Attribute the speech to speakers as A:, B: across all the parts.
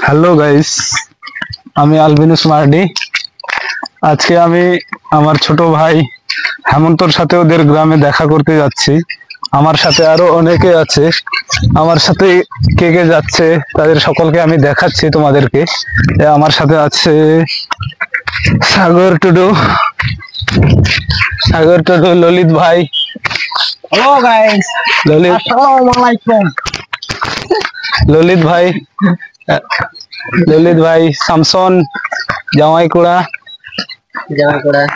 A: Hello guys, আমি আলবিনুস মার্ডি। আজকে আমি আমার ছোট ভাই হেমন্তর সাথে ওদের গ্রামে দেখা করতে যাচ্ছি। আমার সাথে আরো অনেকে আছে। আমার সাথে কে কে যাচ্ছে তাদের সকলকে আমি দেখাচ্ছি তোমাদেরকে। আমার সাথে আছে সাগর টুডু, ললিত ভাই।
B: Hello guys,
A: Lalit
B: Assalamualaikum.
A: Lalit ভাই ললিত ভাই, শামসন, জামাই কুড়া।
B: Jangan kurang.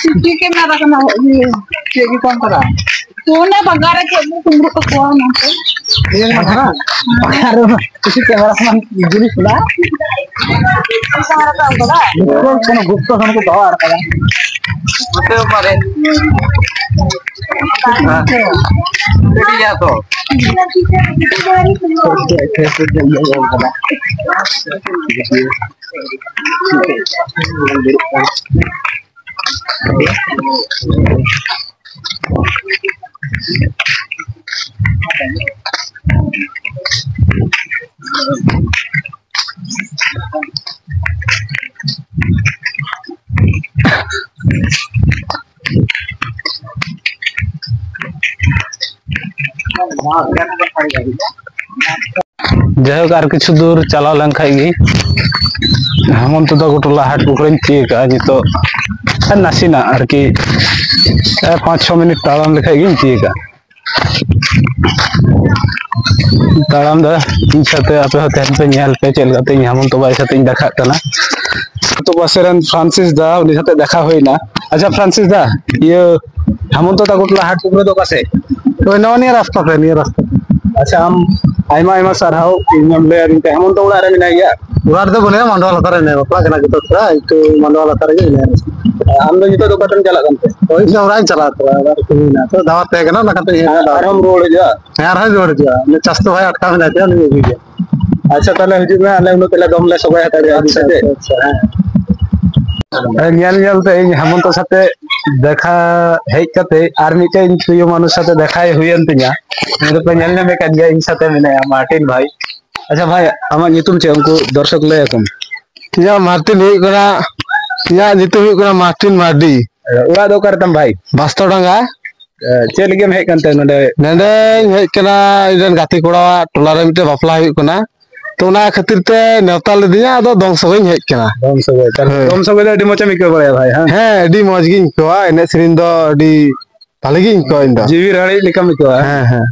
B: Sisi ke mana kena ini? Jadi kontra. Tuna bagara ke tunggu ke kuah nanti. Iya mana? Bagara. Sisi kamera sama juri sudah. Kamera tak sudah. Betul, kena gupta sama ke bawah ada. Betul pare. Jadi ya to.
A: যাই হোক, আর কিছু দূর চালাও লেনখাই গি হেমন্ত তক টোলা হাট পুকুরেं তিয়েगा নিতोग नासीना আর কি 5-6 minute তাড়াম লেখাই গিয়ে তিয়েगा। তাড়াম দা ᱤᱧ সাথে আপে হতে হেল্পে ᱧᱮᱞ ᱯᱮ ᱪᱮᱫ ᱞᱮᱠᱟᱛᱮ ᱤᱧ হেমন্ত ভাই সাথে ᱤᱧ দেখাᱜ ᱠᱟᱱᱟ। তো পাশেরন ফ্রান্সিস দা উনি সাথে দেখা হইনা। আচ্ছা ফ্রান্সিস দা, ইয়ে হেমন্ত তক টোলা হাট পুকুরে তো কাছে তো নওয়া নিয়ে রাস্তা পে নিয়ে রাস্তা। আচ্ছা আম আইমা আইমা সারহাও ইᱧam ᱞᱟᱹᱭ ᱟᱹᱫᱤᱧ ᱛᱮ হেমন্ত ᱚᱲᱟᱜ ᱨᱮ ᱢᱮᱱᱟᱭ ᱜᱮᱭᱟ?
B: Luar tu boleh mandor latar ini, apa kena kita tera itu mandor latar aja ini.
A: ᱟᱢ ᱫᱚ ᱱᱤᱛᱚᱜ ᱫᱚ ᱚᱠᱟᱴᱮᱢ ᱪᱟᱞᱟᱜ ᱠᱟᱱ ᱛᱮ?
B: Oh ini orang jalan tera, baru kini na. Tu dawat teh kena nak kata ini.
A: ᱟᱨᱦᱚᱢ ᱨᱩᱣᱟᱹᱲ ᱦᱤᱡᱩᱜᱼᱟ?
B: Yaar hai jod dia. Ne chasto hai atka mena dia ni video.
A: ᱟᱪᱪᱷᱟ ᱛᱟᱦᱞᱮ ᱦᱤᱡᱩᱜ ᱢᱮ, ᱟᱞᱮ ᱩᱱᱟᱹᱜ ᱛᱮᱞᱮ ᱫᱚᱢ ᱞᱮ ᱥᱚᱜᱚᱭ ᱦᱟᱛᱟᱲᱮᱜᱼᱟ ᱟᱹᱵᱤᱱ ᱥᱟᱛᱮ। ᱧᱮᱞ ᱧᱮᱞᱛᱮ ᱤᱧ হেমন্ত সাথে দেখা হেᱡ ᱠᱟᱛᱮ ᱟᱨ ᱢᱤᱫᱴᱮᱱ প্রিয় মানুষ সাথে দেখাই ᱦᱩᱭᱮᱱ ᱛᱤᱧᱟ। ᱩᱱᱤ ᱫᱚᱯᱮ ᱧᱮᱞ ᱧᱟᱢᱮ ᱠᱟᱱ ᱜᱮᱭᱟ, ᱤᱧ ᱥᱟথᱮ ᱢᱮᱱᱟᱭᱟ ᱢᱟᱨᱴᱤᱱ ভাই। আচ্ছা ভাই, আমার ᱧᱩᱛᱩᱢ ᱪᱮᱫ ᱩᱱᱠᱩ ᱫᱚᱨশᱚᱠ ᱞᱟᱹᱭ ᱟᱠᱚᱢ?
B: Ya Martin hui kena, ya nyutum hui kena Martin Mardi.
A: ᱚᱲᱟᱜ ᱫᱚ ᱚᱠᱟ ᱨᱮᱛᱟᱢ ᱵᱷᱟই?
B: Basto danga.
A: ᱪᱮᱫ ᱞᱟᱹᱜᱤᱫ ᱦᱮᱡ ᱠᱟᱱ ᱛᱮ ᱱᱚᱰᱮ?
B: Nende hej kena idan gati koda tola re mite bapla hui kena. तो ना खातिर ते नेवता लेदिया आदो दong सगई हेज कना।
A: दम सगोय दम सगोय ᱫᱚ ᱟᱹᱰᱤ ᱢᱚᱡᱽ ᱮᱢ ᱟᱹᱭᱠᱟᱹᱣ ᱵᱟᱲᱟᱭᱟ ᱵᱷᱟই?
B: ᱦᱮᱸ ᱟᱹᱰᱤ ᱢᱚᱡᱽ ᱜᱤᱧ ᱟᱹᱭᱠᱟᱹᱣᱟ, ᱮᱱᱮᱡ ᱥᱮᱨᱮᱧ ᱫᱚ ᱟᱹᱰᱤ ᱵᱷᱟᱞᱮ ᱜᱤᱧ ᱟᱹᱭᱠᱟᱹᱣᱟ ᱤᱧ ᱫᱚ।
A: ᱡᱤᱣᱤ ᱨᱟᱲᱮᱡ ᱞᱮᱠᱟᱢ ᱟᱹᱭᱠᱟᱹᱣᱟ?
B: ᱦᱮᱸ ᱦᱮᱸ।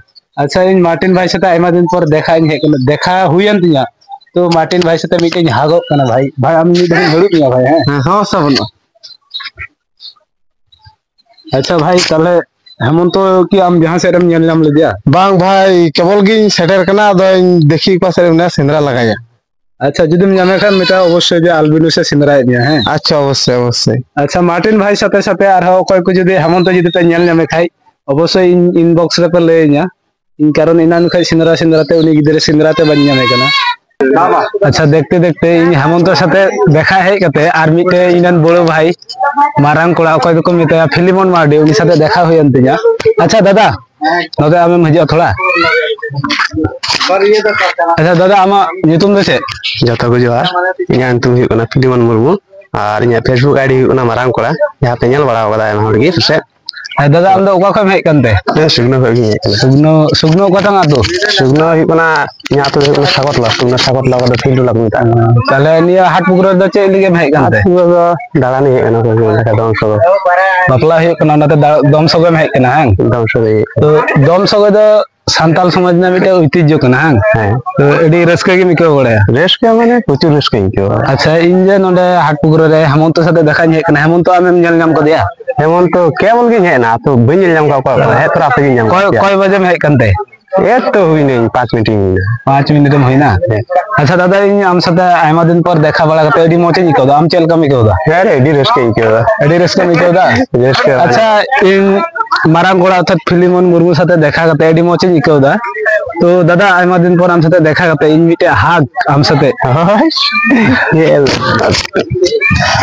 A: আচ্ছা ᱤᱧ মার্টিন ভাই সাথে আইমা দিন পর দেখা ᱤᱧ ᱦᱮᱡ ᱠᱟᱱᱟ, দেখা হুইয়েন তিᱧᱟ। তো মার্টিন ভাই সাথে মিটে হাগᱚᱜ ᱠᱟᱱᱟ ভাই। ভাই আমি মিᱫ ᱫᱷᱟᱣ ᱦᱟᱹᱲᱩᱵ ᱢᱮᱭᱟ ভাই? হ্যাঁ
B: হ্যাঁ সমস্যা বানুᱜᱼᱟ।
A: আচ্ছা ভাই, তাহলে হেমন্ত কি আম জাহাं সেরম ᱧᱮᱞ ᱧᱟᱢ ᱞᱮᱫᱮᱭᱟ?
B: ᱵᱟᱝ ᱵᱷᱟই, কেবল ᱜᱤᱧ ᱥᱮᱴᱮᱨ ᱠᱟᱱᱟ, ᱟᱫᱚᱧ ᱫᱮᱠᱷᱤ ᱚᱠᱟ ᱥᱮᱫ ᱨᱮ ᱢᱮᱱᱟᱭᱟ, ᱥᱮᱸᱫᱽᱨᱟ ᱞᱟᱜᱟᱭᱟ।
A: আচ্ছা ᱡᱩᱫᱤᱢ ᱧᱟᱢᱮ ᱠᱷᱟᱱ ᱢᱮᱛᱟᱣ অবশ্যই যে আলবিনুসে সেন্দ্রাᱭᱮᱫ ᱢᱮᱭᱟ। হ্যাঁ
B: আচ্ছা অবশ্যই অবশ্যই।
A: আচ্ছা মার্টিন ভাই সাথে সাথে আরো অকᱚᱭ ᱠᱚ যদি হেমন্ত যদি ᱯᱮ ᱧᱮᱞ ᱧᱟᱢᱮ ᱠᱷᱟᱡ অবশ্যই ইনবক্স ᱨᱮᱯᱮ ᱞᱟᱹᱭᱟᱹᱧᱟ। ᱤᱧ ᱠᱟᱨᱚᱱ ᱮᱱᱟᱱ ᱠᱷᱚᱡ ᱥᱮᱸᱫᱽᱨᱟ ᱥᱮᱸᱫᱽᱨᱟ তে উনি গিᱫরে সেন্দ্রাতে বাñ ᱧᱟᱢᱮ ᱠᱟᱱᱟ। আচ্ছা দেখতে দেখতে ইᱧ হেমন্তর সাথে দেখা হেᱡ কাতে আর মিটে ইনান বড় ভাই মারাং কোড়া অকᱚᱭ দᱚᱠᱚ ᱢᱮᱛᱟᱭᱟ ফিলিমন মার্ডি, উনি সাথে দেখা হুᱭᱮᱱ ᱛᱤᱧᱟ। আচ্ছা দাদা, নতে আমেম ᱦᱤᱡᱩᱜᱼᱟ ᱛᱷᱚᱲᱟ? আচ্ছা দাদা, আমার ᱧᱩᱛᱩᱢ ᱫᱚ ᱪᱮᱫ?
B: ᱡᱚᱛᱚ ᱠᱚ ᱡᱚᱦᱟᱨ, ᱤᱧᱟᱹᱜ ᱧᱩᱛᱩᱢ ᱦᱩᱭᱩᱜ ᱠᱟᱱᱟ ᱯᱷᱤᱞᱤᱢᱚᱱ ᱢᱩᱨᱢᱩ ᱟᱨ ᱤᱧᱟᱹᱜ ᱯᱷᱮᱥᱵᱩᱠ ᱟᱭᱰᱤ ᱦᱩᱭᱩᱜ ᱠᱟᱱᱟ ᱢᱟᱨᱟᱝ ᱠᱚᱲᱟ, ᱡᱟᱦᱟᱸ ᱯᱮ ᱧᱮᱞ ᱵᱟᱲᱟ ᱟᱠᱟᱫᱟ ᱟᱭᱢᱟ ᱦᱚᱲ ᱜᱮ ᱯᱟᱥᱮᱡ।
A: দাদা আম ᱫᱚ ᱚᱠᱟ ᱠᱷᱚᱡ ᱦᱮᱡ ᱠᱟᱱᱛᱮ?
B: ᱥᱩᱜᱱᱚ ᱠᱷᱚᱡ ᱜᱤᱧ ᱦᱮᱡ ᱠᱟᱱᱟ।
A: ᱥᱩᱜᱱᱚ ᱥᱩᱜᱱᱚ ᱚᱠᱟᱴᱟᱝ ᱟᱛᱳ?
B: ᱥᱩᱜᱱᱚ ᱦᱩᱭᱩᱜ ᱠᱟᱱᱟ ᱤᱧᱟᱹᱜ ᱟᱛᱳ ᱫᱚ ᱦᱩᱭᱩᱜ ᱠᱟᱱᱟ ᱥᱟᱜᱚᱨᱛলা, ᱥᱟᱜᱚᱨᱛলা ᱠᱚᱫᱚ ᱯᱷᱤᱞᱰᱩᱞᱟ ᱠᱚ ᱢᱮᱛᱟᱜᱼᱟ।
A: তাহলে নিয়ে হাট পুকুর ᱫᱚ ᱪᱮᱫ ᱞᱟᱹᱜᱤᱫ ᱦᱮᱡ ᱠᱟᱱᱛᱮ?
B: দাঁড়ানি হয়ে গেল দম সগো
A: বাপলা ᱦᱩᱭᱩᱜ ᱠᱟᱱᱟ, ᱚᱱᱟᱛᱮ দম সগᱚᱭ ᱦᱮᱡ ᱠᱟᱱᱟ? হ্যাঁ
B: দম সগো।
A: তো দম সগᱚᱭ ᱫᱚ ᱥᱟᱱᱛᱟᱞ ᱥᱚᱢᱟᱡᱽ ᱨᱮᱱᱟᱜ ᱢᱤᱫᱴᱮᱱ ঐতিহ্য ᱠᱟᱱᱟ। ᱦᱮᱸ
B: হ্যাঁ,
A: তো ᱟᱹᱰᱤ ᱨᱟᱹᱥᱠᱟᱹ ᱜᱮᱢ ᱟᱹᱭᱠᱟᱹᱣ ᱵᱟᱲᱟᱭᱟ?
B: ᱨᱟᱹᱥᱠᱟᱹ ᱢᱟᱱᱮ ᱯᱨᱚᱪুর ᱨᱟᱹᱥᱠᱟᱹᱧ ᱟᱹᱭᱠᱟᱹᱣᱟ।
A: আচ্ছা ᱤᱧ ᱡᱮ ᱱᱚᱰᱮ ᱦᱟᱴ ᱯᱩকুর ᱨᱮ হেমন্ত সাথে দেখাᱧ ᱦᱮᱡ ᱠᱟᱱᱟ, হেমন্ত ᱟᱢᱮᱢ ᱧᱮᱞ ᱧᱟᱢ ᱠᱟᱫᱮᱭᱟ?
B: হেমন্ত কেবল গিᱧ ᱦᱮᱡ ᱮᱱᱟ, ᱛᱚ ᱵᱟᱹᱧ ᱧᱮᱞ ᱧᱟᱢ ᱠᱟᱜ ᱠᱚᱣᱟ, ᱦᱮᱡ ᱛᱚᱨᱟ ᱟᱯᱮ ᱜᱤᱧ ᱧᱟᱢ ᱠᱮᱫᱮᱭᱟ।
A: কয় বাজেম ᱦᱮᱡ ᱠᱟᱱᱛᱮ?
B: এই তো হুইনাᱹᱧ 5 মিনিট হুইᱱᱟ।
A: 5 মিনিটেম ᱦᱩᱭᱱᱟ? আচ্ছা দাদা, ইᱧ আম সাথে আয়মা দিন পর দেখা বাড়া কাতে আᱹᱰᱤ ᱢᱚᱡᱽ ᱤᱧ ᱟᱹᱭᱠᱟᱹᱣᱫᱟ। ᱟᱢ ᱪᱮᱫ ᱞᱮᱠᱟᱢ ᱟᱹᱭᱠᱟᱹᱣᱫᱟ?
B: হ্যাঁ রে, আᱹᱰᱤ ᱨᱟᱹᱥᱠᱟᱹᱧ ᱟᱹᱭᱠᱟᱹᱣᱫᱟ।
A: ᱟᱹᱰᱤ ᱨᱟᱹᱥᱠᱟᱹᱢ ᱟᱹᱭᱠᱟᱹᱣᱫᱟ?
B: ᱨᱟᱹᱥᱠᱟᱹ
A: আচ্ছা ইᱧ মারাং কোড়া অর্থাৎ ফিলিমন মুর্মুর সাথে দেখা কাতে আᱹᱰᱤ মজᱽ ইᱧ আᱹᱭᱠᱟᱹᱣᱫা। তো দাদা আয়মা দিন পর আম সাথে দেখা কাতে ইᱧ মিটে হাগ আম সাথে।
B: হয়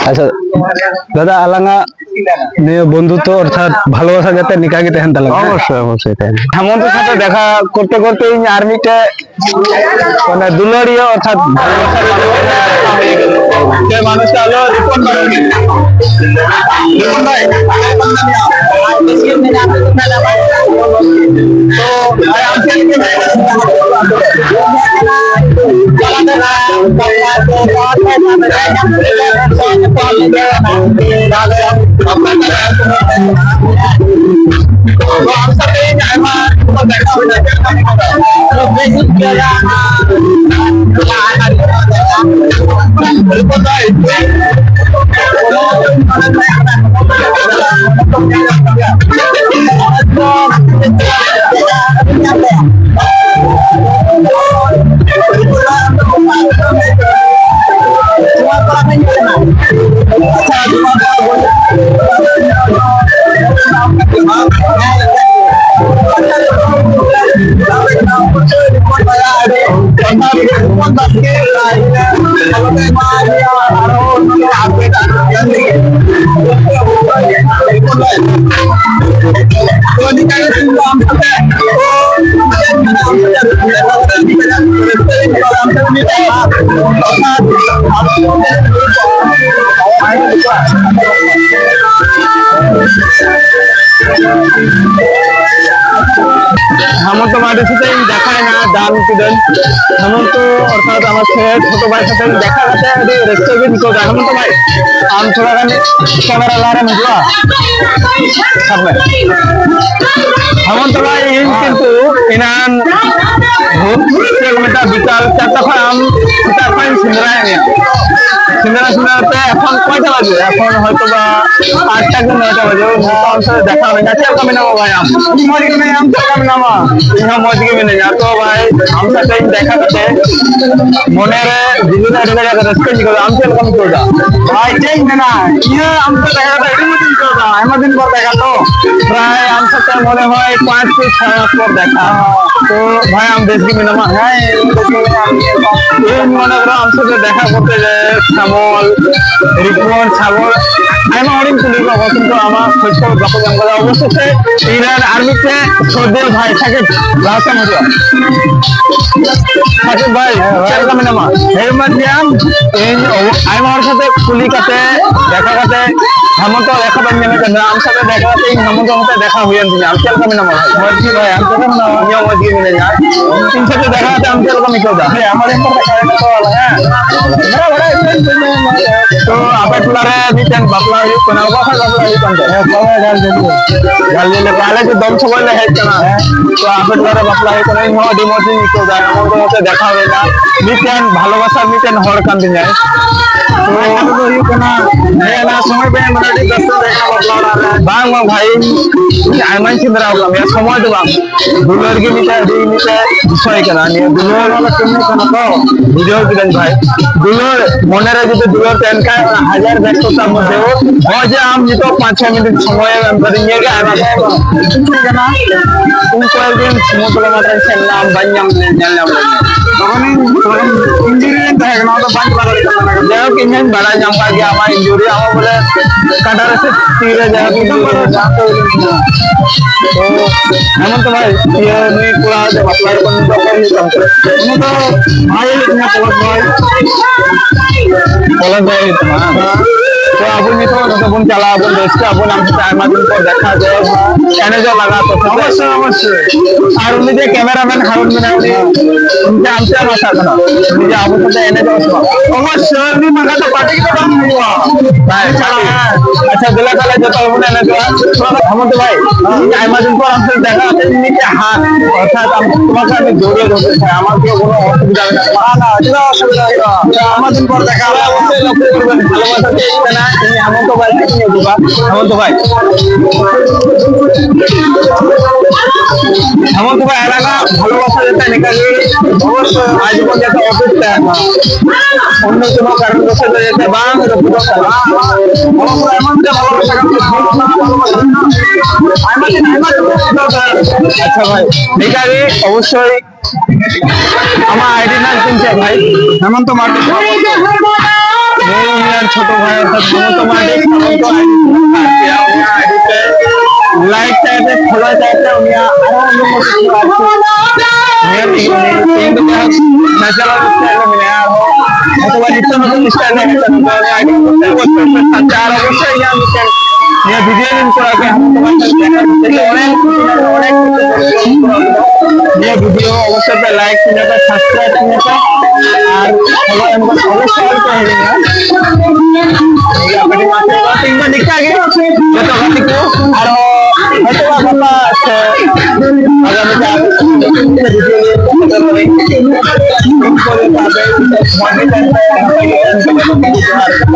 A: আচ্ছা দাদা, আলাঙা নিয়ে বন্ধুত্ব অর্থাৎ ভালোবাসা যাতে নিকাগে তেহেন তাহলে
C: অবশ্যই অবশ্যই তাই
A: হেমন্তের সাথে দেখা করতে করতে আর্মিতে মানে দুলারিয়া অর্থাৎ ভালোবাসার মানুষটা হলো রিপন ভাই হেমন্ত মাটির সাথে দেখায় না দাম কিদেন হেমন্ত অর্থাৎ আমার ছোট ভাইয়ের সাথে দেখা যাচ্ছে রেস্টুরেন্ট को हेमंत भाई हम थोड़ा कैमरा ला रहे हैं सामने हेमंत भाई কিন্তু ইনান কিলোমিটার বিকাল 4টা ফার্ম 4টা ফার্ম সিন্দরাতে এখন কয়টা বাজে এখন হয়তো বা 8টা কি 9টা বাজে আমার সাথে দেখা হবে না কমে নামো ভাই हम कम नामा यहाँ मौज के मिले जा तो भाई हम साथे দেখা করতে মনে রে জীবনে এটা জায়গা রেসপেক্ট করে हम से कम तो भाई ठीक ना ये हम तो দেখা করতে এদিন দিন তো আমরা দিন পর দেখা তো প্রায় हम সাথে মনে হয় 5 से 6 মাস পর দেখা তো ভাই हम देश के मिनामा है ये মনে করো हम সাথে দেখা করতে যে শ্যামল রিপন ছাগল আমি অনেক পুলিশ বাবা কিন্তু আমার খোঁজ খবর যখন জানবো অবশ্যই ইরান আর্মিতে সর্দেল ভাই সাকিব রাস্তা মজা সাকিব ভাই কেমন নামা হেলমেট নিয়াম আমার সাথে কলিকাতে দেখা করতে হেমন্ত দেখা পাই নেমে কেন আমার সাথে দেখা করতে হেমন্ত সাথে দেখা হয়ে আমি কেমন নামা মজকি ভাই আমি কেমন নামা নিয়ম মজকি মিলে যা তিন সাথে দেখা করতে আমি কেমন মিলে যা আমার একটা দেখা তো হ্যাঁ তো আপনি পুলারে দিতেন বাপলা কোন অবস্থা বাপলা দিতেন গাল দিলে কালে যে দম সবাই লেখাই না তো আপনি পুলারে বাপলা কোন ডিমোটি নিতে যায় এমন তো দেখা হবে না মিটেন ভালোবাসা মিটেন হর কান্দি যায় তো কোনা না সময় পেয়ে মানে 10 দেখা বাপলা বাং ভাই আইমান চিন্দ্রা হলাম এ সময় তো বাং দুলার কি মিটা দিতে বিষয় কেন নিয়ে দুলার वाला কেমন কেন তো ভিডিও দিলেন ভাই দুলার মনের যদি দুলার টেনকা হাজার ব্যস্ততার মধ্যে হয় যে আমি তো 5-6 মিনিট সময় ধরে নিয়ে গিয়ে আমাকে ঠিক না তুমি কয়েকদিন সমুদ্র মাত্রায় ছিলাম বাঞ্জাম জানলাম তখন ইঞ্জিনিয়ারিং থাকে না তো বাঞ্জ বাড়া যাই হোক ইঞ্জিন বাড়া জামা গিয়ে আমার ইঞ্জুরি আমার বলে কাটার এসে তীরে যাই হোক তো এমন তো ভাই নিয়ে পুরা যে বাপলার কোন তো ভাই না পলক ভাই তোমার तो अपन तो अपन चला अपन देश के अपन हमसे टाइम दिन पर देखा जाए कहने जो लगा तो अवश्य और उनके कैमरामैन हारून में उनके हमसे मसा था मुझे आप तो एने जो अवश्य भी मगा तो पार्टी का काम नहीं हुआ भाई अच्छा दिला काले जो तो उन्हें एने जो हम तो भाई टाइम दिन पर हमसे देखा इनके हाथ अर्थात हम তোমাকে আমি জড়িয়ে ধরতে চাই আমার কি কোনো অসুবিধা হবে না না এটা অসুবিধা হবে না আমার দিন পর দেখা হবে অবশ্যই লক্ষ্য করবেন ভালোবাসা দেখতে না তুমি হেমন্ত ভাই নিয়ে দিবা হেমন্ত ভাই এলাকা ভালোবাসা যেতে নিকালি অবশ্যই আজীবন যেতে অপেক্ষা অন্য কোনো কারণ বসে যেতে বাং আচ্ছা ভাই নিকালি অবশ্যই আমার আইডি নাম কিনছে ভাই হেমন্ত মার্কেট
C: मेरा ছোট ভাই অর্থাৎ তোমাদের লাইক চাইতে ফলো চাইতে উনি আরো অন্য কিছু আছে ন্যাচারাল স্টাইল মিলে আর অথবা নিত্য নতুন স্টাইলে আর অবশ্যই জানতেন ये वीडियो लिंक करा के हम তোমাদের অনেক ये वीडियो অবশ্যই লাইক করবে সাবস্ক্রাইব করবে আর সবাই আমাকে ফলো শেয়ার করে দিবেন ये अपनी मात्र बातिंग में दिखा गया तो बात को और হয়তো বাবা আগামী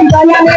C: ভিডিও নিয়ে